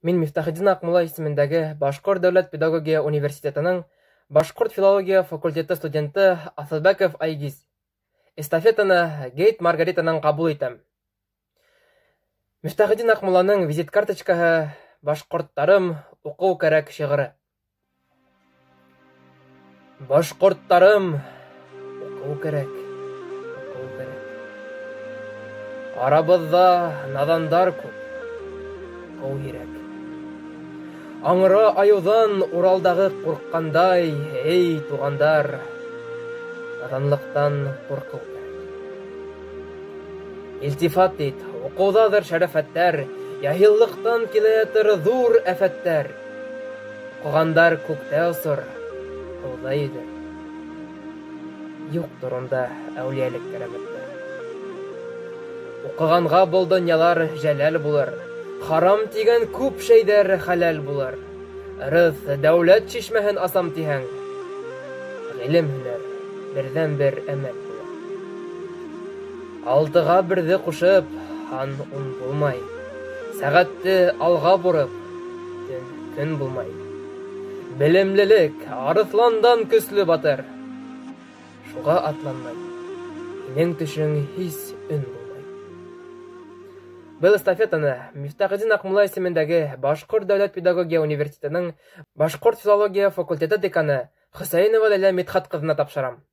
Мин Мифтахетдин Акмулла исемендәге Башкорт дәүләт педагогия университетының Башкорт филология факультеты студенты Асылбеков Айгиз. Эстафетаны Гейт Маргаританан кабул итәм. Мифтахетдин Акмулланың визит карточкаһы Башкорттарым укуу кәрәк шигыре. Башкорттарым укуу кәрәк. Арабызда надандар күп. Укуу кирәк. Аңра аюдан Уралдагы курккандай, эй тугандар, наданлыктан куркуу кирәк. Илтифат ит, укуудадыр шәрәфәттәр, яһиллыктан киләтер зур афәттәр. Укыгандар күктә осыр, укуда иде. Юктыр онда әүлиялык кәрәмәттәр. Укыганга был дөньялар җәләл булыр. Харам тигән күп шәйдәр хәләл булыр. Рыз дәүләт чишмәһен асам тиһәң, гыйлем һөнәр бердән-бер әмәл булыр. Алтыга берде кушып, хан ун булмай. Сәгатьте алга бурып, көн булмай. Белемлелек арысландан көсле батыр. Шуга атланмай. Синең төшең һис өн булмай. Был эстафетаны Мифтахетдин Акмулла исемендәге Башкорт дәүләт педагогия университетының Башкорт филология факультеты деканы Хөсәйнова Ләйлә Мидхәт кызына тапшырам.